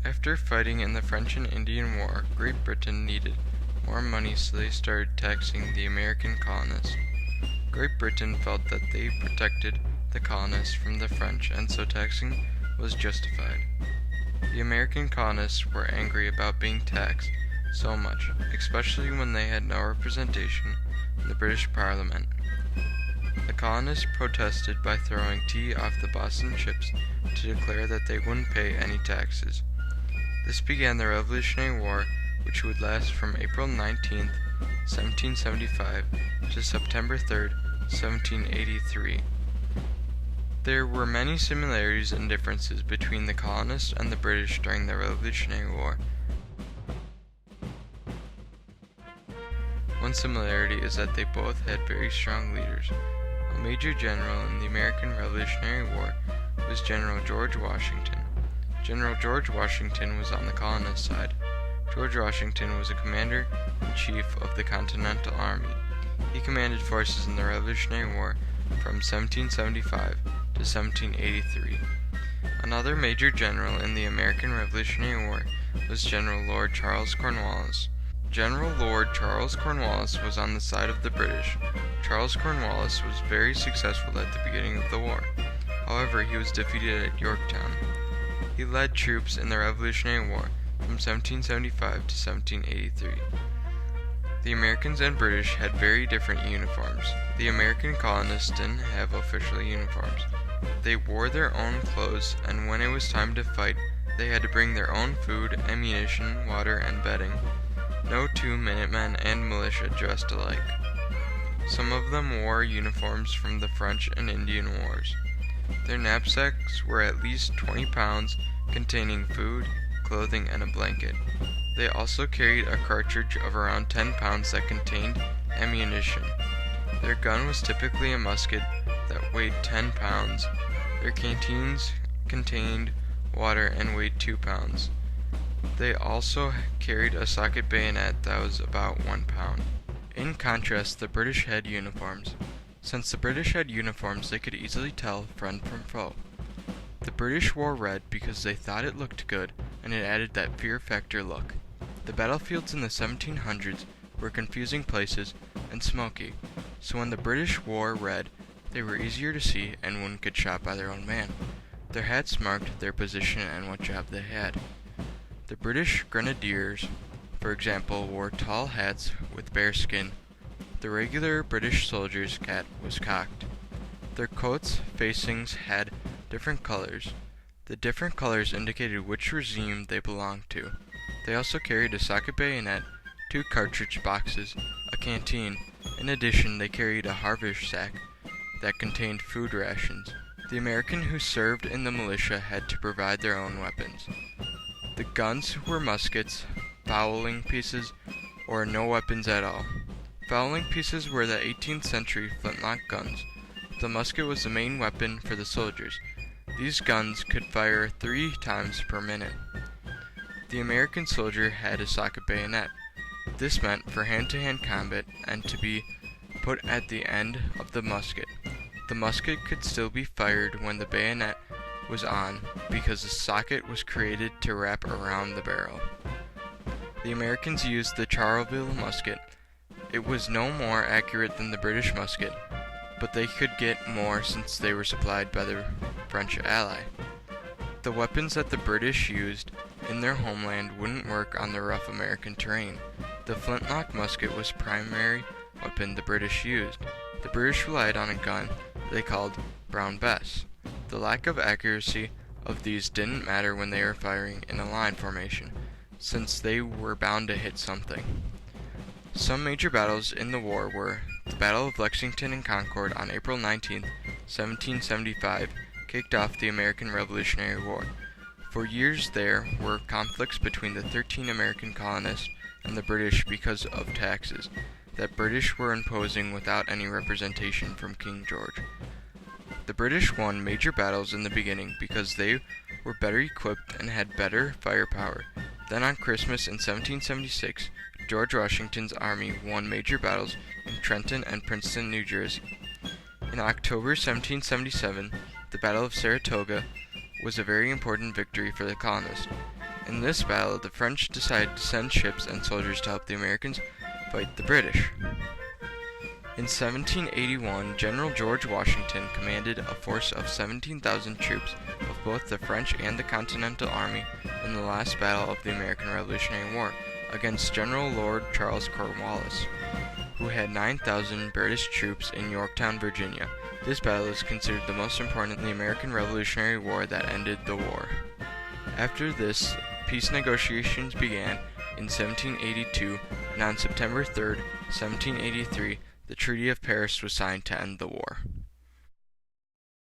After fighting in the French and Indian War, Great Britain needed more money, so they started taxing the American colonists. Great Britain felt that they protected the colonists from the French, and so taxing was justified. The American colonists were angry about being taxed so much, especially when they had no representation in the British Parliament. The colonists protested by throwing tea off the Boston ships to declare that they wouldn't pay any taxes. This began the Revolutionary War, which would last from April 19, 1775 to September 3, 1783. There were many similarities and differences between the colonists and the British during the Revolutionary War. One similarity is that they both had very strong leaders. A major general in the American Revolutionary War was General George Washington. General George Washington was on the colonist side. George Washington was a commander-in-chief of the Continental Army. He commanded forces in the Revolutionary War from 1775 to 1783. Another major general in the American Revolutionary War was General Lord Charles Cornwallis. General Lord Charles Cornwallis was on the side of the British. Charles Cornwallis was very successful at the beginning of the war. However, he was defeated at Yorktown. He led troops in the Revolutionary War from 1775 to 1783. The Americans and British had very different uniforms. The American colonists didn't have official uniforms. They wore their own clothes, and when it was time to fight, they had to bring their own food, ammunition, water, and bedding. No two Minutemen and militia dressed alike. Some of them wore uniforms from the French and Indian Wars. Their knapsacks were at least 20 pounds, containing food, clothing, and a blanket. They also carried a cartridge of around 10 pounds that contained ammunition. Their gun was typically a musket that weighed 10 pounds. Their canteens contained water and weighed 2 pounds. They also carried a socket bayonet that was about 1 pound. In contrast, the British had uniforms. Since the British had uniforms, they could easily tell friend from foe. The British wore red because they thought it looked good, and it added that fear factor look. The battlefields in the 1700s were confusing places and smoky, so when the British wore red, they were easier to see and wouldn't get shot by their own man. Their hats marked their position and what job they had. The British grenadiers, for example, wore tall hats with bare skin. The regular British soldier's hat was cocked. Their coats' facings had different colors. The different colors indicated which regime they belonged to. They also carried a socket bayonet, 2 cartridge boxes, a canteen. In addition, they carried a harvest sack that contained food rations. The American who served in the militia had to provide their own weapons. The guns were muskets, fowling pieces, or no weapons at all. Fowling pieces were the 18th century flintlock guns. The musket was the main weapon for the soldiers. These guns could fire 3 times per minute. The American soldier had a socket bayonet. This meant for hand-to-hand combat and to be put at the end of the musket. The musket could still be fired when the bayonet was on because the socket was created to wrap around the barrel. The Americans used the Charleville Musket. It was no more accurate than the British musket, but they could get more since they were supplied by the French ally. The weapons that the British used in their homeland wouldn't work on the rough American terrain. The flintlock musket was the primary weapon the British used. The British relied on a gun they called Brown Bess. The lack of accuracy of these didn't matter when they were firing in a line formation, since they were bound to hit something. Some major battles in the war were the Battle of Lexington and Concord on April 19, 1775, kicked off the American Revolutionary War. For years there were conflicts between the 13 American colonists and the British because of taxes that British were imposing without any representation from King George. The British won major battles in the beginning because they were better equipped and had better firepower. Then on Christmas in 1776, George Washington's army won major battles in Trenton and Princeton, New Jersey. In October 1777, the Battle of Saratoga was a very important victory for the colonists. In this battle, the French decided to send ships and soldiers to help the Americans fight the British. In 1781, General George Washington commanded a force of 17,000 troops of both the French and the Continental Army in the last battle of the American Revolutionary War against General Lord Charles Cornwallis, who had 9,000 British troops in Yorktown, Virginia. This battle is considered the most important in the American Revolutionary War that ended the war. After this, peace negotiations began in 1782, and on September 3, 1783, the Treaty of Paris was signed to end the war.